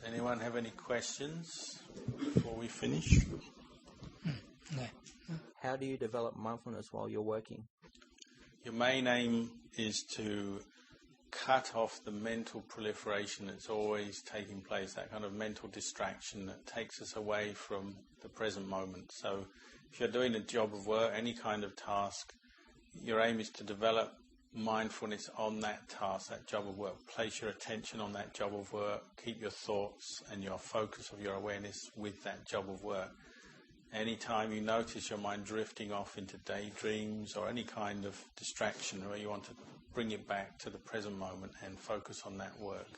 anyone have any questions before we finish? No. How do you develop mindfulness while you're working? Your main aim is to cut off the mental proliferation that's always taking place, that kind of mental distraction that takes us away from the present moment. So if you're doing a job of work, any kind of task, your aim is to develop mindfulness on that task, that job of work. Place your attention on that job of work. Keep your thoughts and your focus of your awareness with that job of work. Anytime you notice your mind drifting off into daydreams or any kind of distraction where you want to bring it back to the present moment and focus on that work.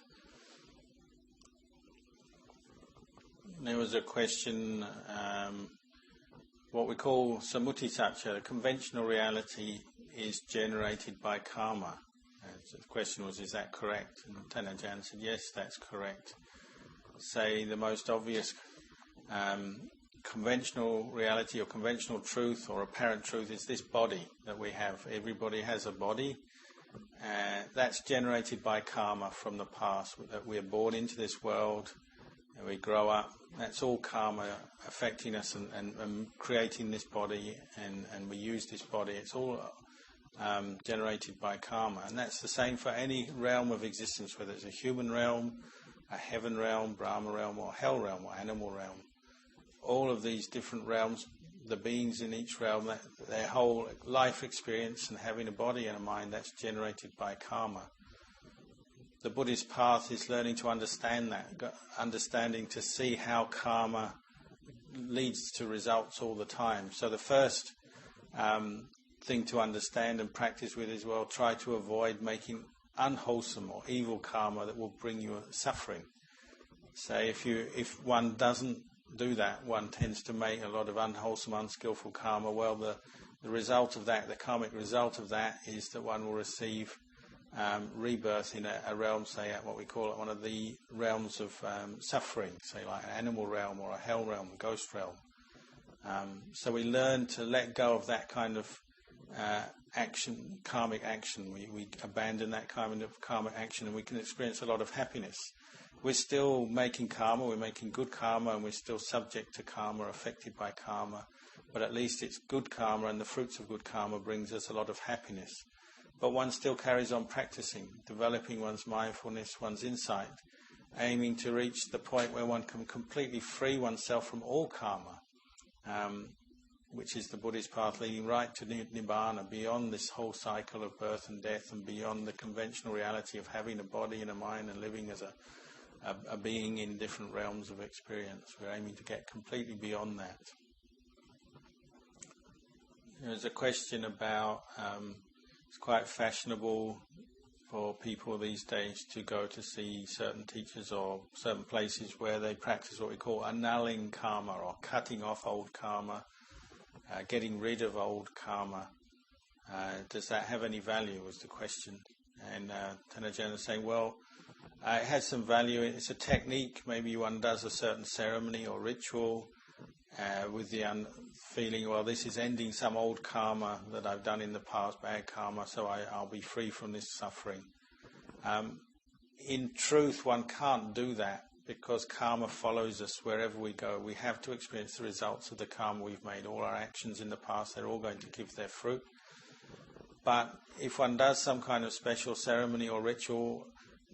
There was a question, what we call samutisacca, conventional reality is generated by karma. The question was, is that correct? And Tanajan said, yes, that's correct. Say the most obvious conventional reality or conventional truth or apparent truth is this body that we have. Everybody has a body. That's generated by karma from the past, that we're born into this world and we grow up. That's all karma affecting us and creating this body, and we use this body. It's all generated by karma. And that's the same for any realm of existence, whether it's a human realm, a heaven realm, Brahma realm, or hell realm, or animal realm. All of these different realms, the beings in each realm, their whole life experience and having a body and a mind, that's generated by karma. The Buddhist path is learning to understand that, understanding to see how karma leads to results all the time. So the first thing to understand and practice with is, well, try to avoid making unwholesome or evil karma that will bring you suffering. Say if one doesn't do that, one tends to make a lot of unwholesome, unskillful karma. Well, the result of that, the karmic result of that, is that one will receive rebirth in a realm, say what we call it, one of the realms of suffering, say like an animal realm or a hell realm, a ghost realm. So we learn to let go of that kind of action, karmic action. We abandon that kind of karmic action, and we can experience a lot of happiness. We're still making karma, we're making good karma, and we're still subject to karma, affected by karma. But at least it's good karma, and the fruits of good karma brings us a lot of happiness. But one still carries on practicing, developing one's mindfulness, one's insight, aiming to reach the point where one can completely free oneself from all karma, which is the Buddhist path leading right to Nibbana, beyond this whole cycle of birth and death, and beyond the conventional reality of having a body and a mind and living as a being in different realms of experience. We're aiming to get completely beyond that. There's a question about, it's quite fashionable for people these days to go to see certain teachers or certain places where they practice what we call annulling karma, or cutting off old karma, getting rid of old karma. Does that have any value, was the question. And Tanajan is saying, well, it has some value. It's a technique. Maybe one does a certain ceremony or ritual with the feeling, well, this is ending some old karma that I've done in the past, bad karma, so I'll be free from this suffering. In truth, one can't do that, because karma follows us wherever we go. We have to experience the results of the karma we've made. All our actions in the past, they're all going to give their fruit. But if one does some kind of special ceremony or ritual,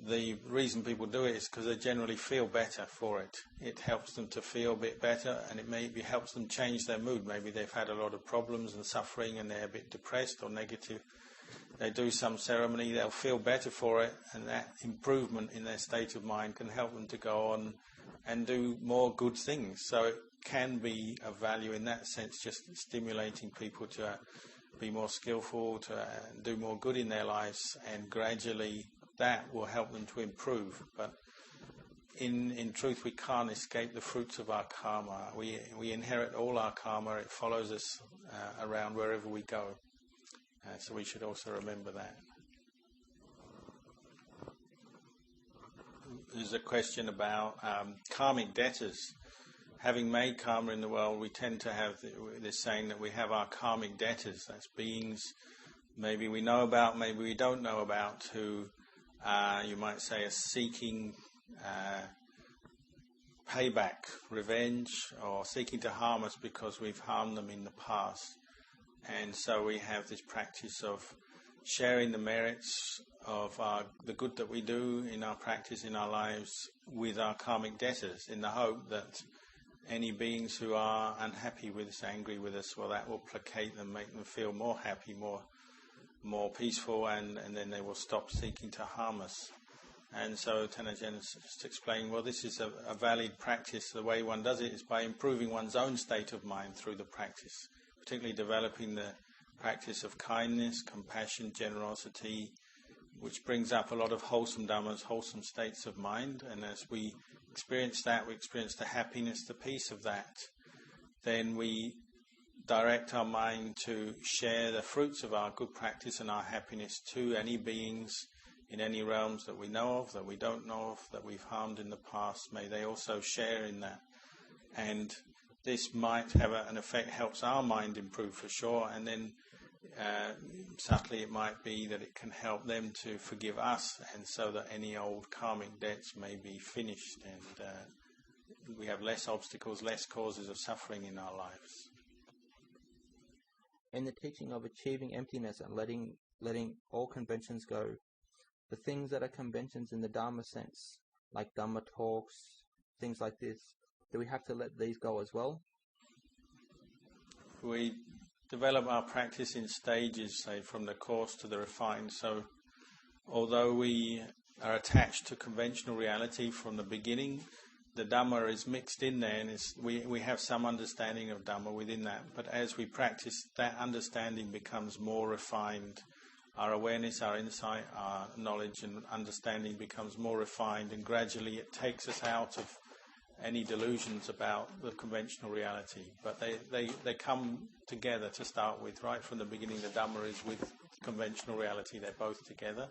the reason people do it is because they generally feel better for it. It helps them to feel a bit better, and it maybe helps them change their mood. Maybe they've had a lot of problems and suffering and they're a bit depressed or negative. They do some ceremony, they'll feel better for it, and that improvement in their state of mind can help them to go on and do more good things. So it can be of value in that sense, just stimulating people to be more skillful, to do more good in their lives, and gradually that will help them to improve. But in truth, we can't escape the fruits of our karma. We inherit all our karma. It follows us around wherever we go. So we should also remember that. There's a question about karmic debtors. Having made karma in the world, we tend to have this saying that we have our karmic debtors. That's beings maybe we know about, maybe we don't know about, who you might say are seeking payback, revenge, or seeking to harm us because we've harmed them in the past. And so we have this practice of sharing the merits of the good that we do in our practice, in our lives, with our karmic debtors, in the hope that any beings who are unhappy with us, angry with us, well, that will placate them, make them feel more happy, more peaceful, and then they will stop seeking to harm us. And so Tanajan has just explained, well, this is a valid practice. The way one does it is by improving one's own state of mind through the practice, particularly developing the practice of kindness, compassion, generosity, which brings up a lot of wholesome dhammas, wholesome states of mind. And as we experience that, we experience the happiness, the peace of that, then we direct our mind to share the fruits of our good practice and our happiness to any beings in any realms that we know of, that we don't know of, that we've harmed in the past. May they also share in that. And this might have an effect, helps our mind improve for sure, and then subtly it might be that it can help them to forgive us, and so that any old karmic debts may be finished, and we have less obstacles, less causes of suffering in our lives. In the teaching of achieving emptiness and letting all conventions go, the things that are conventions in the Dharma sense, like Dhamma talks, things like this, do we have to let these go as well? We develop our practice in stages, say from the coarse to the refined. So although we are attached to conventional reality from the beginning, the Dhamma is mixed in there, and we have some understanding of Dhamma within that. But as we practice, that understanding becomes more refined. Our awareness, our insight, our knowledge and understanding becomes more refined, and gradually it takes us out of any delusions about the conventional reality. But they come together to start with. Right from the beginning, the Dhamma is with conventional reality. They're both together.